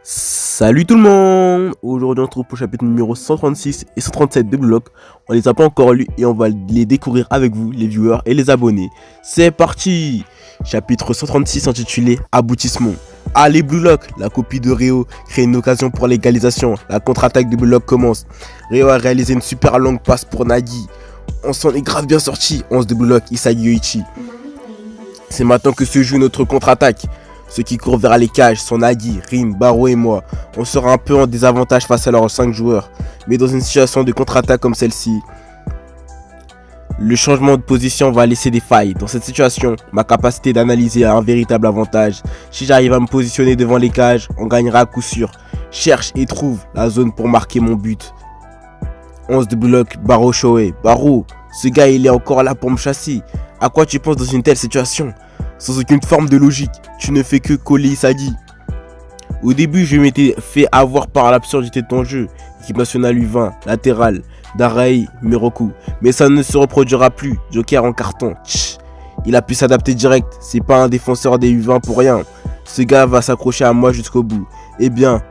Salut tout le monde. Aujourd'hui on se retrouve pour le chapitre numéro 136 et 137 de Block. On les a pas encore lus et on va les découvrir avec vous, les viewers et les abonnés. C'est parti. Chapitre 136 intitulé Aboutissement. Allez Blue Lock, la copie de Ryo crée une occasion pour l'égalisation. La contre-attaque de Blue Lock commence. Ryo a réalisé une super longue passe pour Nagi. On s'en est grave bien sorti. 11 de Blue Lock, Isagi Yoichi. C'est maintenant que se joue notre contre-attaque. Ceux qui courent vers les cages sont Nagi, Rim, Baro et moi. On sera un peu en désavantage face à leurs 5 joueurs. Mais dans une situation de contre-attaque comme celle-ci, le changement de position va laisser des failles. Dans cette situation, ma capacité d'analyser a un véritable avantage. Si j'arrive à me positionner devant les cages, on gagnera à coup sûr. Cherche et trouve la zone pour marquer mon but. 11 de bloc, Baro Shoei. Baro, ce gars il est encore là pour me chasser. À quoi tu penses dans une telle situation? Sans aucune forme de logique, tu ne fais que coller Isagi. Au début, je m'étais fait avoir par l'absurdité de ton jeu. Équipe nationale U20, latéral, Darai, Miroku. Mais ça ne se reproduira plus. Joker en carton. Tch. Il a pu s'adapter direct. C'est pas un défenseur des U20 pour rien. Ce gars va s'accrocher à moi jusqu'au bout. Eh bien,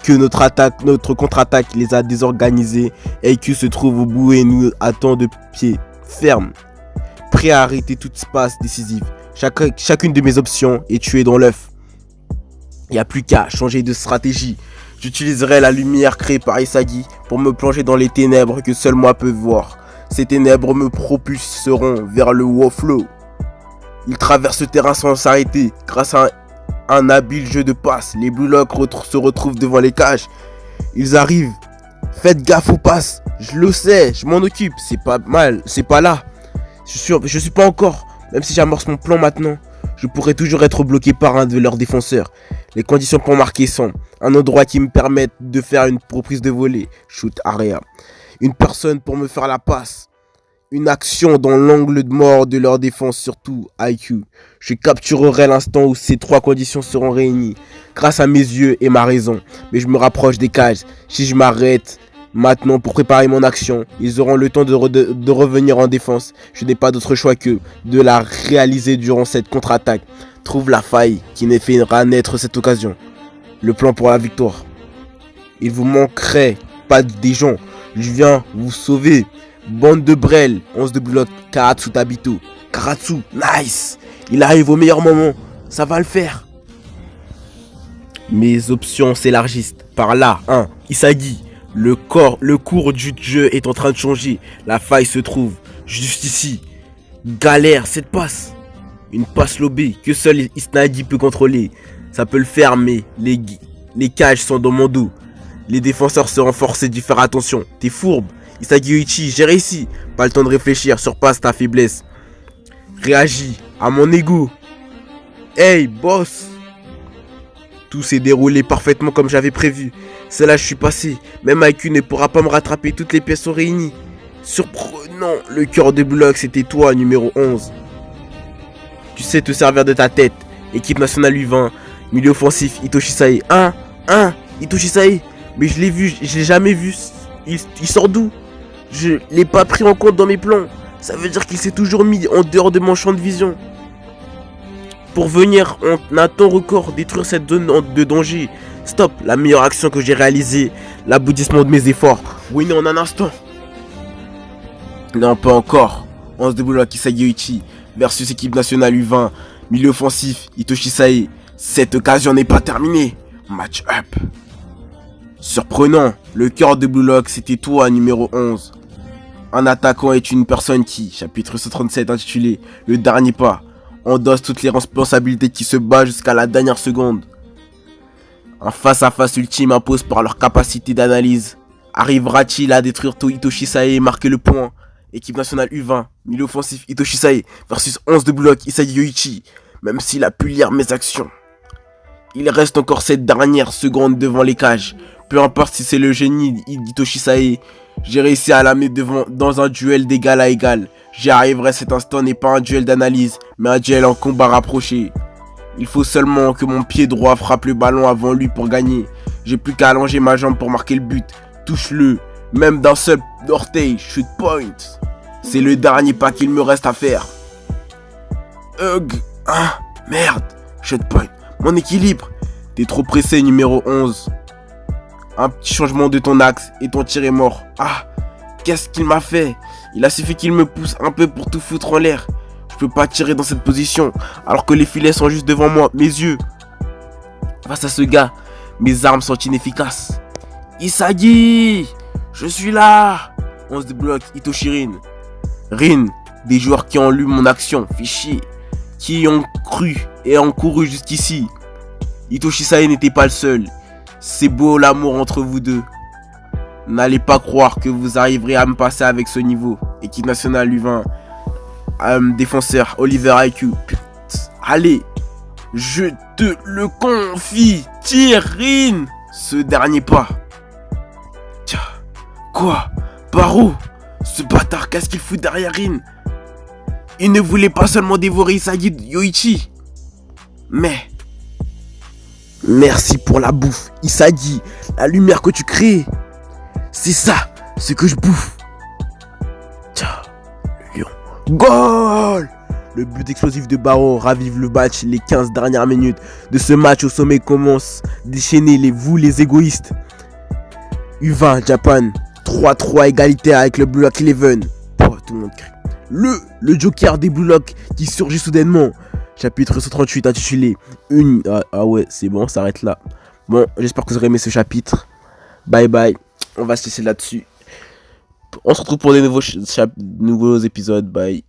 que notre contre-attaque les a désorganisés et que se trouve au bout et nous attend de pied ferme. Prêt à arrêter toute passe décisive. Chacune de mes options est tuée dans l'œuf. Il n'y a plus qu'à changer de stratégie. J'utiliserai la lumière créée par Isagi pour me plonger dans les ténèbres que seul moi peux voir. Ces ténèbres me propulseront vers le Woflow. Il traverse le terrain sans s'arrêter. Grâce à un habile jeu de passe, les Blue Lock se retrouvent devant les cages. Ils arrivent. Faites gaffe aux passes. Je le sais, je m'en occupe. C'est pas mal, c'est pas là. Je suis pas encore. Même si j'amorce mon plan maintenant, je pourrais toujours être bloqué par un de leurs défenseurs. Les conditions pour marquer sont un endroit qui me permette de faire une reprise de volée, shoot area, une personne pour me faire la passe, une action dans l'angle de mort de leur défense, surtout IQ. Je capturerai l'instant où ces trois conditions seront réunies, grâce à mes yeux et ma raison. Mais je me rapproche des cages. Si je m'arrête maintenant pour préparer mon action, ils auront le temps de revenir en défense. Je n'ai pas d'autre choix que de la réaliser durant cette contre-attaque. Trouve la faille qui ne fera naître cette occasion. Le plan pour la victoire. Il vous manquerait pas des gens. Je viens vous sauver. Bande de Brel, 11 de bloc, Karatsu Tabito. Karatsu, nice. Il arrive au meilleur moment. Ça va le faire. Mes options s'élargissent. Par là, 1. Isagi. Le cours du jeu est en train de changer. La faille se trouve juste ici. Galère cette passe. Une passe lobée que seul Isnagi peut contrôler. Ça peut le faire, mais les cages sont dans mon dos. Les défenseurs seront forcés d'y faire attention. T'es fourbe. Isagi Yoichi, j'ai réussi. Pas le temps de réfléchir. Surpasse ta faiblesse. Réagis à mon ego. Hey, boss. Tout s'est déroulé parfaitement comme j'avais prévu. C'est là que je suis passé. Même IQ ne pourra pas me rattraper. Toutes les pièces sont réunies. Surprenant. Le cœur de bloc, c'était toi, numéro 11. Tu sais te servir de ta tête. Équipe nationale U20. Milieu offensif, Itoshi Sae. Itoshi Sae. Mais je l'ai vu, je l'ai jamais vu. Il sort d'où? Je l'ai pas pris en compte dans mes plans. Ça veut dire qu'il s'est toujours mis en dehors de mon champ de vision. Pour venir en un temps record détruire cette zone de danger. Stop, la meilleure action que j'ai réalisée. L'aboutissement de mes efforts. Oui, non, en un instant. Non, pas encore. 11 de bloc, Isagi Yoichi versus équipe nationale U20. Milieu offensif, Itoshi Sae. Cette occasion n'est pas terminée. Match up. Surprenant, le cœur de Blue Lock, c'était toi, numéro 11. Un attaquant est une personne qui, chapitre 137 intitulé Le dernier pas, endosse toutes les responsabilités qui se battent jusqu'à la dernière seconde. Un face-à-face ultime impose par leur capacité d'analyse. Arrivera-t-il à détruire Itoshi Sae et marquer le point? Équipe nationale U20, milieu offensif Itoshi Sae versus 11 de bloc Isagi Yoichi. Même s'il a pu lire mes actions, il reste encore cette dernière seconde devant les cages. Peu importe si c'est le génie d'Itoshi Sae, j'ai réussi à l'amener dans un duel d'égal à égal. J'y arriverai, cet instant n'est pas un duel d'analyse, mais un duel en combat rapproché. Il faut seulement que mon pied droit frappe le ballon avant lui pour gagner. J'ai plus qu'à allonger ma jambe pour marquer le but. Touche-le, même d'un seul orteil, shoot point. C'est le dernier pas qu'il me reste à faire. Merde, shoot point. Mon équilibre. T'es trop pressé, numéro 11. Un petit changement de ton axe et ton tir est mort. Ah, qu'est-ce qu'il m'a fait? Il a suffi qu'il me pousse un peu pour tout foutre en l'air. Je peux pas tirer dans cette position alors que les filets sont juste devant moi, mes yeux. Face à ce gars, mes armes sont inefficaces. Isagi, je suis là. 11 débloque Itoshi Rin, des joueurs qui ont lu mon action, fichier, qui ont cru et ont couru jusqu'ici. Itoshi Sae n'était pas le seul. C'est beau l'amour entre vous deux. N'allez pas croire que vous arriverez à me passer avec ce niveau. Équipe nationale U20. Défenseur Oliver IQ. Allez, je te le confie. Tire Rin. Ce dernier pas. Tiens. Quoi? Par où? Ce bâtard, qu'est-ce qu'il fout derrière Rin? Il ne voulait pas seulement dévorer Isagi Yoichi. Mais... merci pour la bouffe, Isagi. La lumière que tu crées. C'est ça, ce que je bouffe. Tiens, le lion. Goal! Le but explosif de Baro ravive le match. Les 15 dernières minutes de ce match au sommet commencent. Déchaînez vous les égoïstes. U20 Japan. 3-3 égalité avec le Blue Lock 11. Oh, tout le monde crie. Le Joker des Blue Lock qui surgit soudainement. Chapitre 138 intitulé une... Ah ouais, c'est bon, on s'arrête là. Bon, j'espère que vous aurez aimé ce chapitre. Bye bye. On va se laisser là-dessus. On se retrouve pour des nouveaux épisodes. Bye.